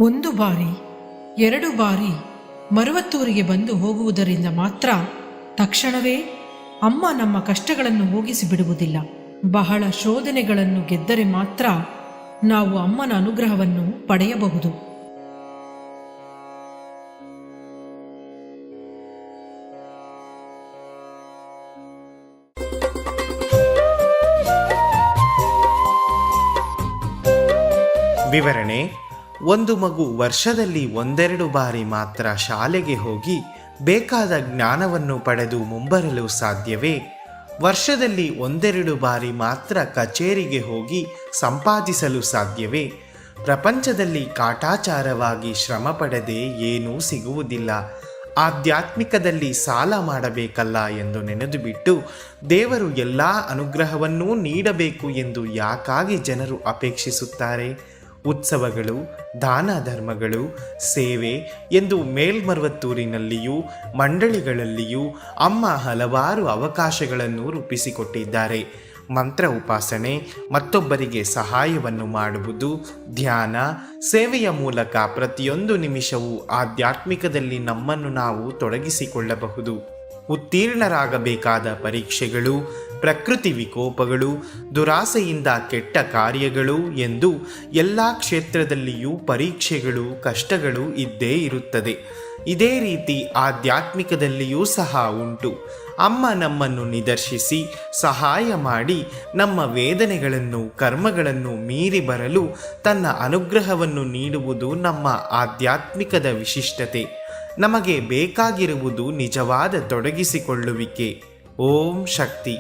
ಒಂದು ಬಾರಿ 2 ಬಾರಿ ಮರುವತ್ತೂರಿಗೆ ಬಂದು ಹೋಗುವುದರಿಂದ ಮಾತ್ರ ತಕ್ಷಣವೇ ಅಮ್ಮ ನಮ್ಮ ಕಷ್ಟಗಳನ್ನು ಹೋಗಿಸಿ ಬಿಡುವುದಿಲ್ಲ. ಬಹಳ ಶೋಧನೆಗಳನ್ನು ಗೆದ್ದರೆ ಮಾತ್ರ ನಾವು ಅಮ್ಮನ ಅನುಗ್ರಹವನ್ನು ಪಡೆಯಬಹುದು. ವಿವರಣೆ: ಒಂದು ಮಗು ವರ್ಷದಲ್ಲಿ 1-2 ಬಾರಿ ಮಾತ್ರ ಶಾಲೆಗೆ ಹೋಗಿ ಬೇಕಾದ ಜ್ಞಾನವನ್ನು ಪಡೆದು ಮುಂಬರಲು ಸಾಧ್ಯವೇ? ವರ್ಷದಲ್ಲಿ 1-2 ಬಾರಿ ಮಾತ್ರ ಕಚೇರಿಗೆ ಹೋಗಿ ಸಂಪಾದಿಸಲು ಸಾಧ್ಯವೇ? ಪ್ರಪಂಚದಲ್ಲಿ ಕಾಟಾಚಾರವಾಗಿ ಶ್ರಮ ಪಡೆದೇ ಏನೂ ಸಿಗುವುದಿಲ್ಲ. ಆಧ್ಯಾತ್ಮಿಕದಲ್ಲಿ ಸಾಲ ಮಾಡಬೇಕಲ್ಲ ಎಂದು ನೆನೆದುಬಿಟ್ಟು ದೇವರು ಎಲ್ಲ ಅನುಗ್ರಹವನ್ನೂ ನೀಡಬೇಕು ಎಂದು ಯಾಕಾಗಿ ಜನರು ಅಪೇಕ್ಷಿಸುತ್ತಾರೆ? ಉತ್ಸವಗಳು, ದಾನ ಧರ್ಮಗಳು, ಸೇವೆ ಎಂದು ಮೇಲ್ಮರುವತ್ತೂರಿನಲ್ಲಿಯೂ ಮಂಡಳಿಗಳಲ್ಲಿಯೂ ಅಮ್ಮ ಹಲವಾರು ಅವಕಾಶಗಳನ್ನು ರೂಪಿಸಿಕೊಟ್ಟಿದ್ದಾರೆ. ಮಂತ್ರ ಉಪಾಸನೆ, ಮತ್ತೊಬ್ಬರಿಗೆ ಸಹಾಯವನ್ನು ಮಾಡುವುದು, ಧ್ಯಾನ, ಸೇವೆಯ ಮೂಲಕ ಪ್ರತಿಯೊಂದು ನಿಮಿಷವೂ ಆಧ್ಯಾತ್ಮಿಕದಲ್ಲಿ ನಮ್ಮನ್ನು ನಾವು ತೊಡಗಿಸಿಕೊಳ್ಳಬಹುದು. ಉತ್ತೀರ್ಣರಾಗಬೇಕಾದ ಪರೀಕ್ಷೆಗಳು, ಪ್ರಕೃತಿ ವಿಕೋಪಗಳು, ದುರಾಸೆಯಿಂದ ಕೆಟ್ಟ ಕಾರ್ಯಗಳು ಎಂದು ಎಲ್ಲ ಕ್ಷೇತ್ರದಲ್ಲಿಯೂ ಪರೀಕ್ಷೆಗಳು, ಕಷ್ಟಗಳು ಇದ್ದೇ ಇರುತ್ತದೆ. ಇದೇ ರೀತಿ ಆಧ್ಯಾತ್ಮಿಕದಲ್ಲಿಯೂ ಸಹ ಉಂಟು. ಅಮ್ಮ ನಮ್ಮನ್ನು ನಿದರ್ಶಿಸಿ ಸಹಾಯ ಮಾಡಿ ನಮ್ಮ ವೇದನೆಗಳನ್ನು, ಕರ್ಮಗಳನ್ನು ಮೀರಿ ಬರಲು ತನ್ನ ಅನುಗ್ರಹವನ್ನು ನೀಡುವುದು ನಮ್ಮ ಆಧ್ಯಾತ್ಮಿಕದ ವಿಶಿಷ್ಟತೆ. ನಮಗೆ ಬೇಕಾಗಿರುವುದು ನಿಜವಾದ ತೊಡಗಿಸಿಕೊಳ್ಳುವಿಕೆ. ಓಂ ಶಕ್ತಿ.